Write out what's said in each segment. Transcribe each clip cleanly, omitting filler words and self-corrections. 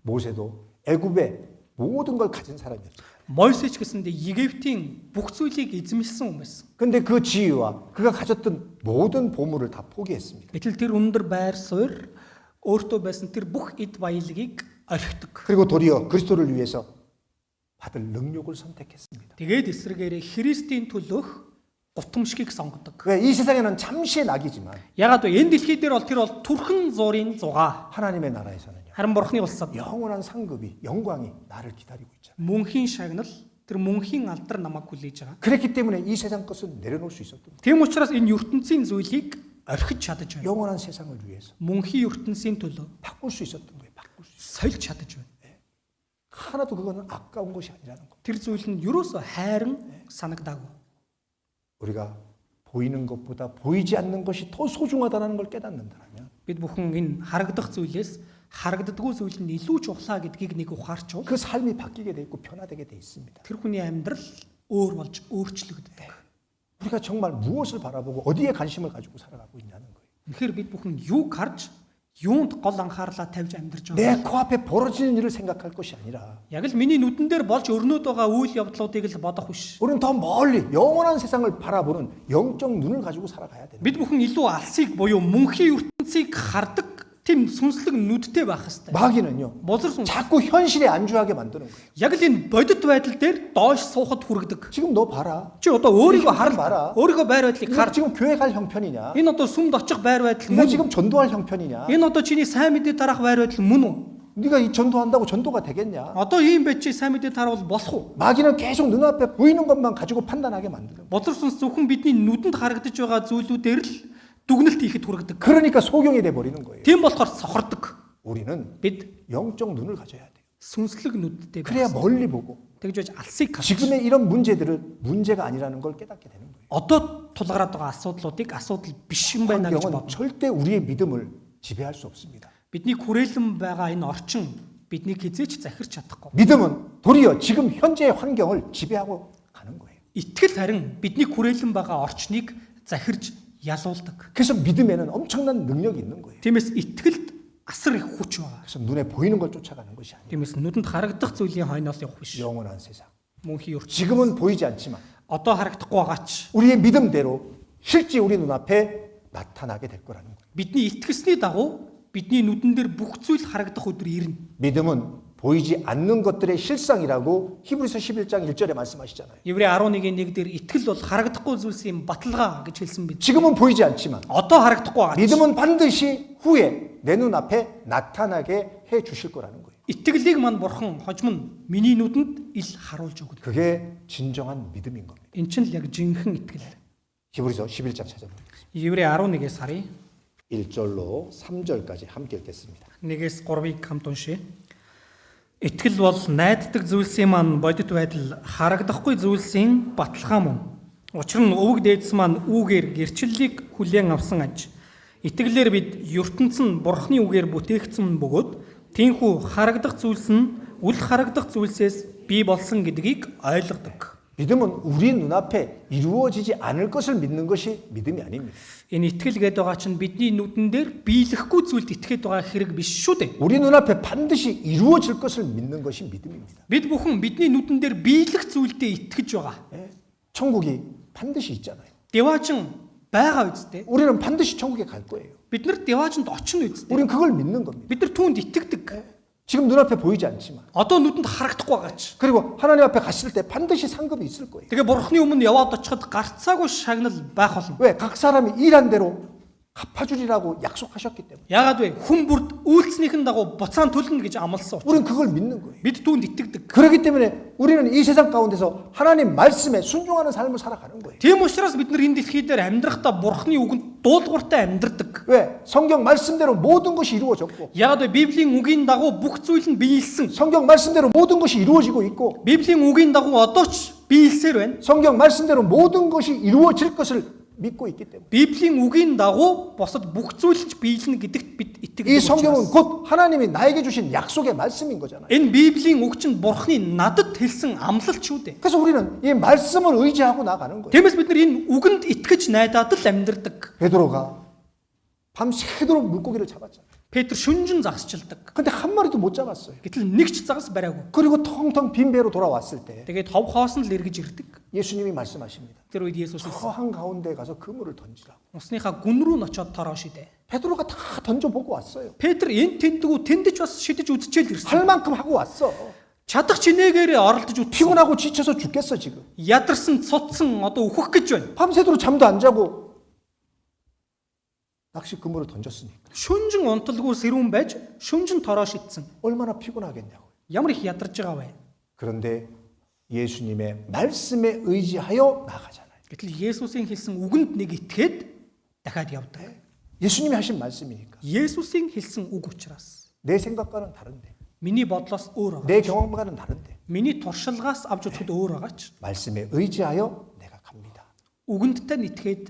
모세도 애굽의 모든 걸 가진 사람이었죠. Мойсеч гэсэндээ Египтийн бүх зүйлийг эзэмшсэн хүн байсан. 근데 그 지위와 그가 가졌던 모든 보물을 다 포기했습니다. Гэтэл тэр өндөр байр суурь өөртөө байсан тэр бүх эд баялагийг орхидог. 그리고 도리어 그리스도를 위해서 받을 능력을 선택했습니다. Тэгээд эсрэгээрээ Христийн төлөөх гутамшгийг сонгодог. 왜 이 세상에는 잠시의 낙이지만 Ягаад вэ? Энэ дэлхий дээр бол тэр бол түрхэн зургийн зугаа. 하나님의 나라에서는요. Харин бурхны улсад 영원한 상급이 영광이 나를 기다리고 있잖아요. мөнхийн шагнал тэр мөнхийн алдар намайг хүлээж байгаа. 그랬기 때문에 이 세상 것은 내려놓을 수 있었던 거예요. Тийм учраас энэ ертөнцийн зүйлийг орхиж чадаж байна. 영원한 세상을 위해서 Мөнхийн ертөнцийн төлөө 바꿀 수 있었던 거예요. 바꿀 수 있어요. сольж чадаж байна. 하나도 그거는 아까운 것이 아니라는 거. Тэр зүйл нь юусоо хайран санагдаагүй. 우리가 보이는 것보다 보이지 않는 것이 더 소중하다는 걸 깨닫는다면 Бид бүхэн энэ харагдах зүйлээс харагддаггүй зүйл нь илүү чухлаа гэдгийг нэг ухаарч бол 그 삶이 바뀌게 돼 있고 변화되게 돼 있습니다. тэр хүний амьдрал өөр болж өөрчлөгддөг. 우리가 정말 무엇을 바라보고 어디에 관심을 가지고 살아가고 있냐는 거예요. Тэгэхээр бид бүхэн юуг харж юунд гол анхаарлаа тавьж амьдарч байгаа. 내 코앞에 벌어지는 일을 생각할 것이 아니라 Яг л миний нүдэн дээр болж өрнөд байгаа үйл явдлуудыг л бодох биш. 우리는 더 멀리 영원한 세상을 바라보는 영적 눈을 가지고 살아가야 돼요. Бид бүхэн илүү алсыг буюу мөнхийн ертөнцийг хардаг тийм сүнслэг нүдтэй байх хэрэгтэй. 마귀는요. Бузар сүнс. 자꾸 현실에 안주하게 만드는 거예요. Яг л энэ бодит байдал дээр доош суухад хүргэдэг. 지금 너 봐라. Чи одоо өөрийгөө 봐라. хараа. Өөрийгөө байр байдлыг 네가 хар. 지금 교회 갈 형편이냐? Энэ одоо сүмд очих байр байдал 네가 мөн. 지금 전도할 형편이냐? Энэ одоо чиний сайн мэдээ тарах байр байдал мөн үү? 네가 이 전도한다고 전도가 되겠냐? Одоо ийм байж чи сайн мэдээ таравал болох уу? 마귀는 계속 눈앞에 보이는 것만 가지고 판단하게 만드는 거예요. Бузар сүнс зөвхөн бидний нүдэнд харагдаж байгаа зүйлүүдээр л дүгнэлт хийхэд хүргэдэг. 그러니까 소경이 돼 버리는 거예요. Тийм болохоор сохордог. 우리는 Бид 영적 눈을 가져야 돼요. сүнслэг нүдтэй 그래야 байх. 멀리 보고 Тэгж байж алсыг харж. 지금의 이런 문제들을 문제가 아니라는 걸 깨닫게 되는 거예요. Одоо тулгараад байгаа асуудлуудыг асуудал биш юм байна гэж 환경은 бодно. 절대 우리의 믿음을 지배할 수 없습니다. Бидний хүрээлэн байгаа энэ орчин биднийг хизээч захирч чадахгүй. 믿음은 도리어 지금 현재의 환경을 지배하고 가는 거예요. Итгэл харин бидний хүрээлэн байгаа орчныг захирж ялуулдаг. 그래서 믿음에는 엄청난 능력이 있는 거예요. Тиймээс итгэлд асар их хүч байгаа. 그래서 눈에 보이는 걸 쫓아가는 것이 아니에요. Тиймээс нүдэнд харагдах зүйлийн хойноос явах биш. 영원한 세상. Мөнхийн ертөнц. 지금은 보이지 않지만 Одоо харагдахгүй байгаач 우리의 믿음대로 실제 우리 눈앞에 나타나게 될 거라는 거예요. бидний итгэсний дагуу бидний нүдэн дээр бүх зүйл харагдах өдөр ирнэ. 믿음은 보이지 않는 것들의 실상이라고 히브리서 11장 1절에 말씀하시잖아요. Еврей 11:1 дээр итгэл бол харагдахгүй зүйлсийн баталгаа гэж хэлсэн бид. 지금은 보이지 않지만 Одоо харагдахгүй байгаач 믿음은 반드시 후에 내 눈앞에 나타나게 해 주실 거라는 거예요. итгэлийг мань бурхан хожим нь миний нүдэнд ил харуулж өгнө. 그게 진정한 믿음인 겁니다. Эн чинь л яг жинхэнэ итгэл. 히브리서 11장 찾아보겠습니다. Еврей 11-ээс харъя. 1절로 3절까지 함께 읽겠습니다. 1-ээс 3-ыг хамт уншъя. Итгэл бол найддаг зүйлсийн маань бодит байдал харагдахгүй зүйлсийн баталгаа мөн. Учир нь өвөг дээдс маань үүгээр гэрчлэлийг хүлээн авсан аж. Итгэлээр бид ертөнц нь бурхны үгээр бүтээгдсэн бөгөөд тийхүү харагдах зүйлс нь үл харагдах зүйлсээс бий болсон гэдгийг ойлгодог. 믿음은 우리 눈앞에 이루어지지 않을 것을 믿는 것이 믿음이 아닙니다. Энэ итгэл гэдэг байгаа чинь бидний нүдэн дээр биелэхгүй зүйлд итгээд байгаа хэрэг биш шүү дээ. 우리 눈앞에 반드시 이루어질 것을 믿는 것이 믿음입니다. Бид бүхэн бидний нүдэн дээр биелэх зүйлдээ итгэж байгаа. 예? 천국이 반드시 있잖아요. Деваажин байгаа үсттэй. 우리는 반드시 천국에 갈 거예요. Бид нар деваажинд очно үсттэй. 우리는 그걸 믿는 겁니다. Бид нар түүнд итгэдэг. 지금 눈앞에 보이지 않지만 Одоо нүдэнд харагдахгүй байгаач. 그리고 하나님 앞에 갔을 때 반드시 상급이 있을 거예요. Тэгээ бурхны өмнө яваад очиход гарцаагүй шагнал байх болно. 왜? 각 사람이 일한 대로 갚아주리라고 약속하셨기 때문에 Яагаад вэ? Хүн бүрд үйлснийхэн дагуу буцаан төлнө гэж амласан учраас 우리는 그걸 믿는 거예요. бид түүнд итгэдэг. 그렇기 때문에 우리는 이 세상 가운데서 하나님 말씀에 순종하는 삶을 살아가는 거예요. Тийм учраас бид нар энэ дэлхий дээр амьдрахдаа бурхны үгэнд дуулууртай амьдрдаг. 왜? 성경 말씀대로 모든 것이 이루어졌고 Яагаад вэ? Библийн үгийн дагуу бүх зүйл нь биелсэн. 성경 말씀대로 모든 것이 이루어지고 있고 Библийн үгийн дагуу одоо ч биелсээр байна. 성경 말씀대로 모든 것이 이루어질 것을 믿고 있기 때문에 Библийн үгийн дагуу босод бүх зүйл нь биелнэ гэдэгт бид 이 итгэдэг. 성경은 곧 하나님이 나에게 주신 약속의 말씀인 거잖아요. Энэ Библийн үг чинь бурхны надад хэлсэн амлалт шүү дээ. 그래서 우리는 이 말씀을 의지하고 나가는 거예요. Тиймээс бид нар энэ үгэнд итгэж найдаад л амьдрдаг. 베드로가 밤새도록 물고기를 잡았잖아요. Петр шүнжин загасчилдаг. 근데 한 마리도 못 잡았어요. Гэтэл нэг ч загас бариагүй. 그리고 텅텅 빈 배로 돌아왔을 때 Тэгээд хов хоосон л эргэж ирдэг. 예수님이 말씀하십니다. Тэр үед Есүс 저 한 가운데 가서 그물을 던지라고. усныхаа гүн рүү н очоод тороо шидэ. 베드로가 다 던져보고 왔어요. Петр энэ тэндгүү тэндэж бас шидэж үзчихэл ирсэн. 할 만큼 하고 왔어. Чадах чинээгээр оролдож үзсэн. 피곤하고 지쳐서 죽겠어 지금. Ядарсан, цуцсан одоо үхэх гэж байна. 밤새도록 잠도 안 자고 낚시 그물을 던졌으니까 Шүнжин унталгүй сэрүүн байж шүнжин тороо шидсэн. 얼마나 피곤하겠냐고. Ямар их ядарч байгаа вэ? 그런데 예수님의 말씀에 의지하여 나가잖아요. Гэтэл Есүсийн хэлсэн үгэнд нэг итгээд дахиад явдаг. 예수님이 하신 말씀이니까 Есүсийн хэлсэн үг учраас 내 생각과는 다른데 миний бодлоос өөр байгаа. 내 경험과는 다른데 Миний туршилгаас авч үзэхэд өөр байгаач. 말씀에 의지하여 내가 갑니다. Үгэндтэй нэтгээд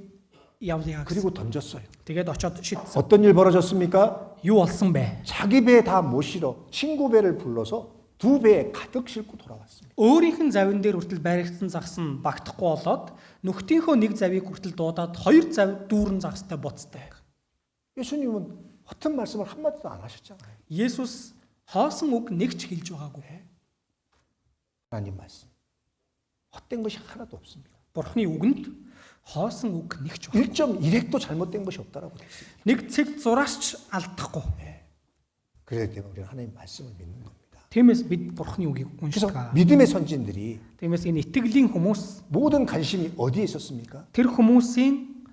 явъя гэсэн. 그리고 던졌어요. Тэгээд очоод шидсэн. 어떤 일 벌어졌습니까? Юу болсон бэ? 자기 배에 다 못 실어 친구 배를 불러서 두 배에 가득 싣고 돌아왔습니다. Өөрийнх нь завин дээр хүртэл баригдсан загас нь багтахгүй болоод нөхдийнхөө нэг завийг хүртэл дуудаад хоёр зав дүүрэн загастай буцдаг. 예수님은 허튼 말씀을 한마디도 안 하셨잖아요. Есүс хоосон үг нэг ч хэлж байгаагүй. 하나님 말씀. 헛된 것이 하나도 없습니다. Бурхны үгэнд хоосон үг нэг ч байна. 1.1획도 잘못된 것이 없다라고 됐습니다. Нэг цэг зураас ч алдахгүй. 그렇기 때문에 우리는 하나님 말씀을 믿는 겁니다. Тиймээс бид Бурхны үгийг 그래서 уншдаг. 믿음의 선진들이 Тиймээс энэ итгэлийн хүмүүс 모든 관심이 어디에 있었습니까? тэр хүмүүсийн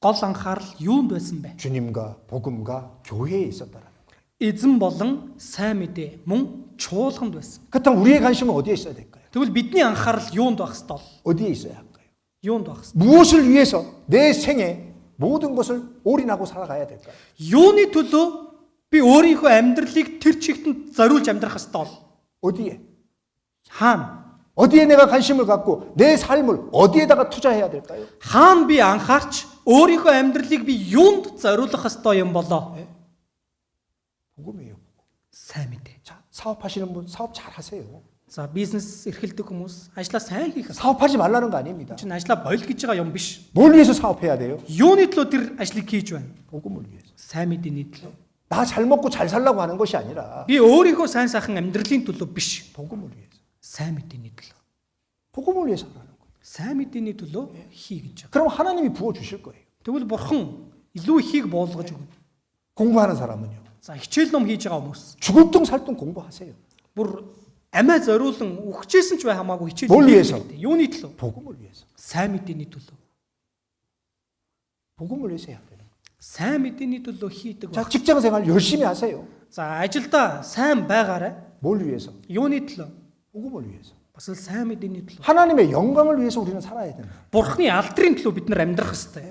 гол анхаарал юунд байсан бэ? 주님과 복음과 교회에 있었다라는 거예요. Эзэн болон сайн мэдээ мөн чуулганд байсан. 그렇다면 우리의 관심은 어디에 있어야 될까요? Тэгвэл бидний анхаарал юунд байх ёстой бол? 어디에 있어야 할까요? Юунд байх ёстой? 무엇을 위해서 내 생에 모든 것을 올인하고 살아가야 될까요? Юуны төлөө би өөрийнхөө амьдралыг тэр чигтэнд зориулж амьдрах ёстой бол? 어디에? Хаана? 어디에 내가 관심을 갖고 내 삶을 어디에다가 투자해야 될까요? Хаана би анхаарч өөрийнхөө амьдралыг би юунд зориулах ёстой юм болоо? 복음이에요. Сайн мэдээ. 자, 사업하시는 분 사업 잘 하세요. За бизнес эрхэлдэг хүмүүс ажлаа сайн хийх ёстой. 사업하지 말라는 거 아닙니다. Чин ажлаа бойл гэж байгаа юм биш. 뭘 위해서 사업해야 돼요? Юуны төлөө тэр ажлыг хийж байна? 복음을 위해서. Сайн мэдээний төлөө. 나 잘 먹고 잘 살라고 하는 것이 아니라 Би өөрийнхөө сайн сайхан амьдралын төлөө биш. 복음을 위해서. Сайн мэдээний төлөө. 복음을 위해서 하라는 거예요. Сайн мэдээний төлөө хий гэж байгаа. 그럼 하나님이 부어 주실 거예요. Тэгвэл бурхан илүү ихийг буулгаж өгнө. 공부하는 사람은요. За хичээл ном хийж байгаа хүмүүс 죽을 둥 살 둥 공부하세요. бүр амиа зориулан үхчихсэн ч бай хамаагүй хичээл 뭘 위해서? хийх хэрэгтэй. Юуны төлөө? 복음을 위해서. Сайн мэдээний төлөө. 복음을 위해서 해야 돼요. Сайн мэдээний төлөө хийдэг 자, баг. 직장 생활 열심히 하세요. За ажилдаа сайн байгаарай. 뭘 위해서? Юуны төлөө? 복음을 위해서. Бас л сайн мэдээний төлөө. 하나님의 영광을 위해서 우리는 살아야 된다. Бурхны алдрын төлөө бид нар амьдрах ёстой.